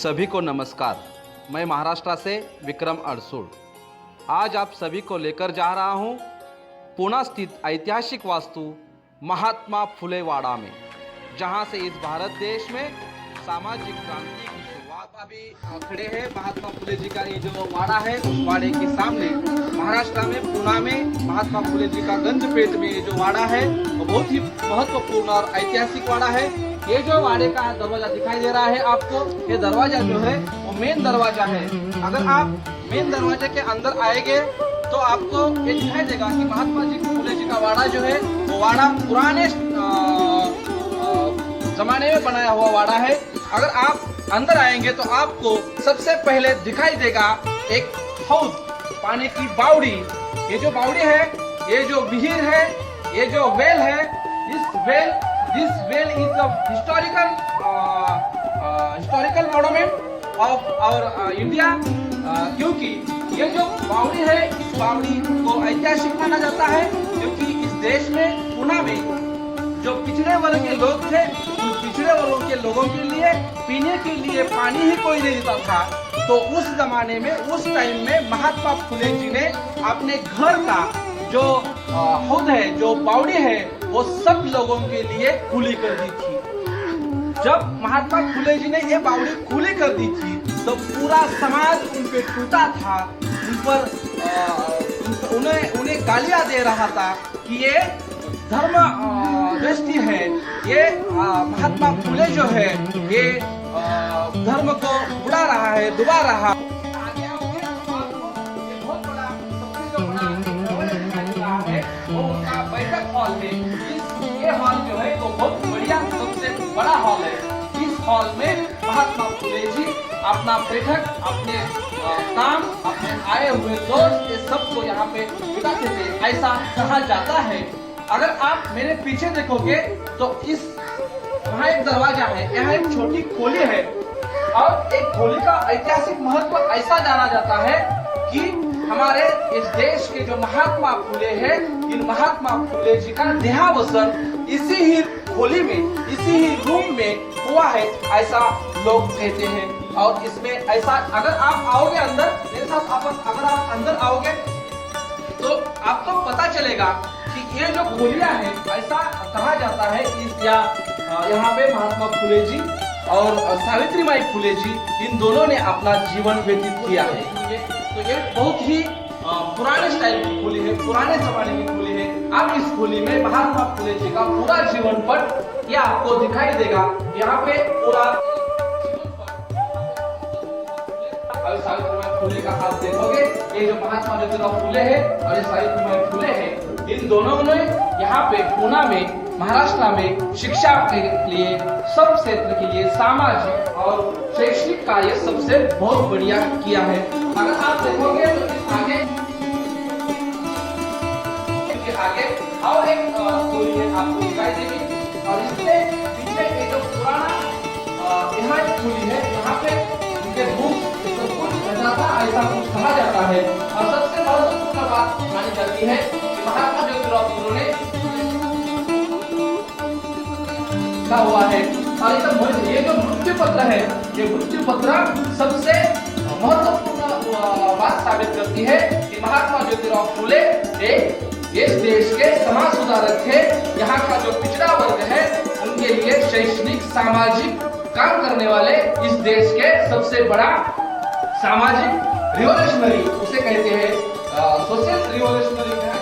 सभी को नमस्कार। मैं महाराष्ट्र से विक्रम अड़सूड़ आज आप सभी को लेकर जा रहा हूं पुणे स्थित ऐतिहासिक वास्तु महात्मा फुले वाड़ा में, जहां से इस भारत देश में सामाजिक क्रांति की शुरुआत। अभी खड़े हैं महात्मा फुले जी का ये जो वाड़ा है, उस वाड़े के सामने महाराष्ट्र में पुणे में महात्मा फुले जी का गंजपेट में ये जो वाड़ा है वो बहुत ही महत्वपूर्ण और ऐतिहासिक वाड़ा है। ये जो वाड़े का दरवाजा दिखाई दे रहा है आपको, ये दरवाजा जो है वो मेन दरवाजा है। अगर आप मेन दरवाजे के अंदर आएंगे तो आपको ये दिखाई देगा कि महात्मा जी फुले जी का वाड़ा जो है वो वाड़ा पुराने जमाने में बनाया हुआ वाड़ा है। अगर आप अंदर आएंगे तो आपको सबसे पहले दिखाई देगा एक हौद, पानी की बावड़ी। ये जो बावड़ी है, ये जो विहीर है, ये जो वेल है, this well is a historical monument of our India, क्योंकि ये जो बावड़ी है, इस बावड़ी को ऐतिहासिक माना जाता है क्योंकि इस देश में पुणे में जो पिछड़े वर्ग के लोग थे, उन पिछड़े वर्गों के लोगों के लिए पीने के लिए पानी ही कोई नहीं देता था। तो उस जमाने में, उस टाइम में महात्मा फुले जी ने अपने घर का जो हौद है, जो बावड़ी है, वो सब लोगों के लिए खुली कर दी थी। जब महात्मा फुले जी ने ये बावड़ी खुली कर दी थी तो पूरा समाज उन पे टूटा था, उन पर उन्हें गालियां दे रहा था कि ये धर्म द्वेषी है, ये महात्मा फुले जो है ये धर्म को बुला रहा है, डुबा रहा है। बैठक हॉल है, ये हॉल जो है वो बहुत बढ़िया, सबसे बड़ा हॉल है। इस हॉल में महात्मा फुले जी अपना बैठक, अपने काम, अपने आए हुए दोस्त, ये सबको यहाँ पे बिताते थे, ऐसा कहा जाता है। अगर आप मेरे पीछे देखोगे तो इस वहाँ एक दरवाजा है, यहाँ एक छोटी खोली है और एक खोली का ऐतिहासिक महत्व ऐसा जाना जाता है कि हमारे इस देश के जो महात्मा फुले हैं, इन महात्मा फुले जी का देहावसान इसी ही खोली में, इसी ही रूम में हुआ है, ऐसा लोग कहते हैं। और इसमें ऐसा, अगर आप आओगे अंदर मेरे साथ, अगर आप अंदर आओगे तो आपको पता चलेगा कि ये जो खोलियां हैं, ऐसा कहा जाता है इस यहाँ पे महात्मा फुले जी और सावित्रीबाई फुले जी, इन दोनों ने अपना जीवन व्यतीत किया है। तो ये बहुत ही पुराने स्टाइल की खोली है, पुराने जमाने की खोली है। अब इस खोली में महात्मा फुले जी का पूरा जीवन पट ये आपको दिखाई देगा। यहाँ पे पूरा सावित्रीबाई फुले का आप देखोगे, ये जो महात्मा ज्योतिराव फुले है और ये सावित्रीबाई फुले है, इन दोनों ने यहाँ पे पुणे में, महाराष्ट्र में शिक्षा के लिए, सब क्षेत्र के लिए सामाजिक और शैक्षणिक कार्य सबसे बहुत बढ़िया किया है। अगर आप देखोगे तो इस आगे और एक खोली है आपको दिखाई देगी, और इसके पीछे एक जो पुराना यहाँ एक खोली है, यहाँ पे उनके बुक सब कुछ था, ऐसा कुछ कहा जाता है। और सबसे महत्वपूर्ण बात मानी जाती है कि महात्मा ज्योतिराव फुले ने हुआ है। और ये जो मृत्यु पत्र है, ये मृत्यु पत्र सबसे महत्वपूर्ण बात साबित करती है कि महात्मा ज्योतिराव फुले एक इस देश के समाज सुधारक थे। यहाँ का जो पिछड़ा वर्ग है उनके लिए शैक्षणिक, सामाजिक काम करने वाले, इस देश के सबसे बड़ा सामाजिक रिवोल्यूशनरी उसे कहते हैं, सोशल रिवोल्यूशनरी।